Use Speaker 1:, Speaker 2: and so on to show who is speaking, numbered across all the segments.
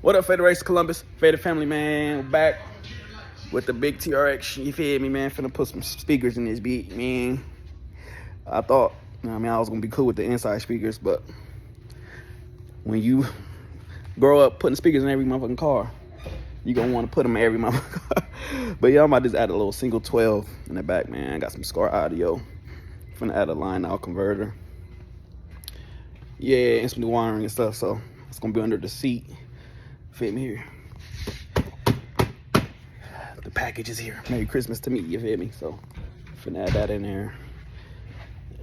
Speaker 1: What up, Federation Columbus? Faded family, man. We're back with the Big TRX. You feel me, man? Finna put some speakers in this beat, man. I thought, I was gonna be cool with the inside speakers, but when you grow up putting speakers in every motherfucking car, you gonna want to put them in every motherfucking car. But yeah, I might just add a little single 12 in the back, man. I got some Scar audio. Finna add a line out converter. Yeah, and some new wiring and stuff, so it's gonna be under the seat. Feel me here. The package is here. Merry Christmas to me, you feel me? So, finna add that in there.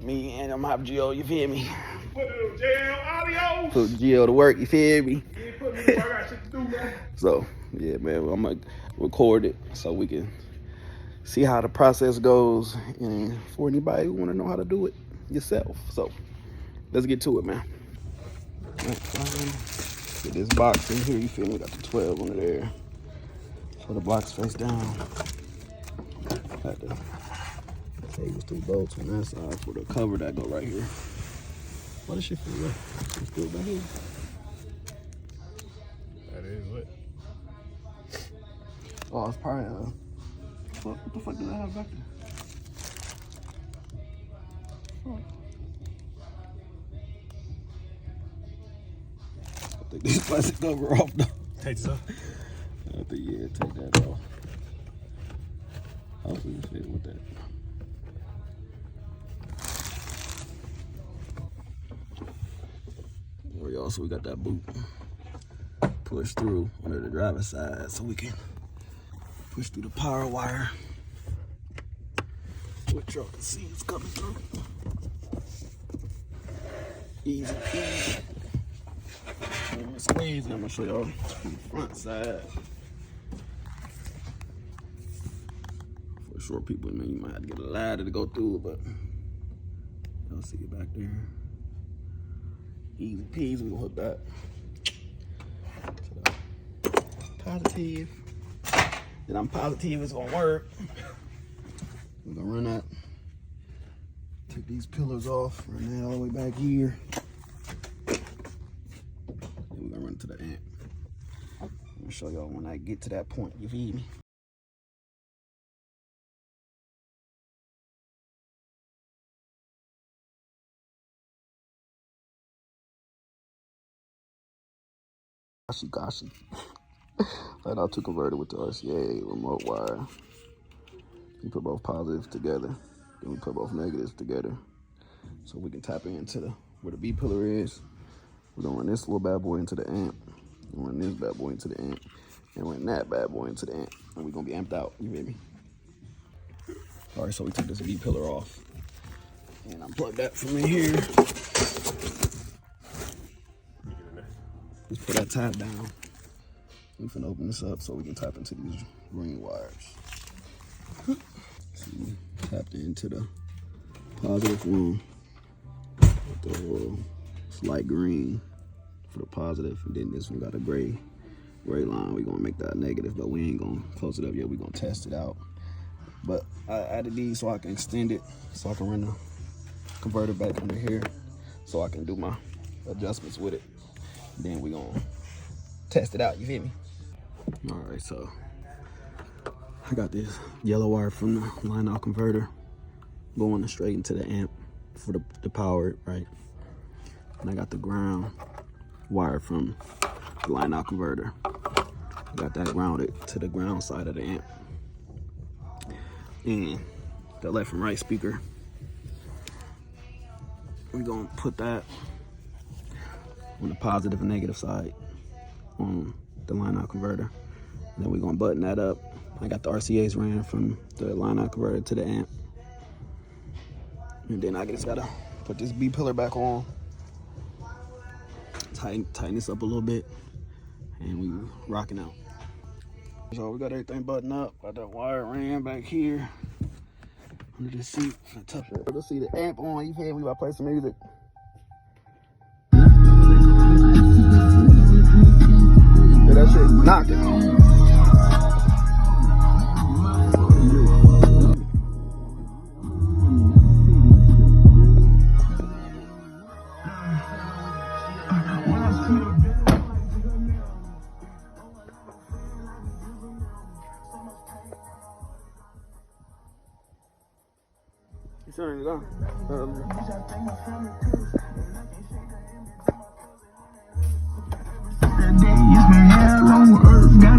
Speaker 1: Me and I'm Hop Geo, you feel me?
Speaker 2: Put the jail audio.
Speaker 1: Put Geo to work, you feel me?
Speaker 2: You ain't put me to work, I got shit to do, man.
Speaker 1: So, yeah, man, I'm gonna record it so we can see how the process goes. And for anybody who wanna know how to do it yourself. So, let's get to it, man. Get this box in here, you feel me? Got the 12 under there. So the box face down. Got the tables through bolts on that side for the cover that go right here. What does shit feel like? It's still back here.
Speaker 2: That is what?
Speaker 1: Oh, it's probably what the fuck did I have back there? Oh. I think this plastic cover off though.
Speaker 2: Take this off.
Speaker 1: I think, yeah, take that off. Hopefully it fit with that. There we go, so we got that boot pushed through under the driver's side so we can push through the power wire, which y'all can see it's coming through. Easy peasy. Squeeze, and I'm gonna show y'all the front side. For short people, man, you might have to get a ladder to go through it, but y'all see it back there. Easy peasy, we gonna hook that to the positive. Then I'm positive it's gonna work. We're gonna run that, take these pillars off, run that all the way back here. We're gonna run to the amp. I'm gonna show y'all when I get to that point, you feel me? Gosh. Light out to converter with the RCA remote wire. We put both positives together, then we put both negatives together. So we can tap into where the B pillar is. We're gonna run this little bad boy into the amp, and run this bad boy into the amp, and run that bad boy into the amp, and we're gonna be amped out, you feel me? All right, so we took this B pillar off, and unplug that from in here. Just put that tap down. We finna open this up so we can tap into these green wires. So we tapped into the positive one with the light green for the positive, and then this one got a gray line. We're gonna make that negative, but we ain't gonna close it up yet. We're gonna test it out. But I added these so I can extend it, so I can run the converter back under here, so I can do my adjustments with it. Then we're gonna test it out, you feel me? All right, so I got this yellow wire from the line out converter going straight into the amp for the power, right? And I got the ground wire from the line out converter. I got that grounded to the ground side of the amp. And the left and right speaker, we're gonna put that on the positive and negative side on the line out converter. And then we're gonna button that up. I got the RCAs ran from the line out converter to the amp. And then I just gotta put this B pillar back on, tighten this up a little bit, and we rocking out. So we got everything buttoned up. Got that wire ran back here under the seat. Let's see the amp on. You feel me? About to play some music. Yeah, that shit knocking. You turning it on?
Speaker 3: That day is my hair on earth.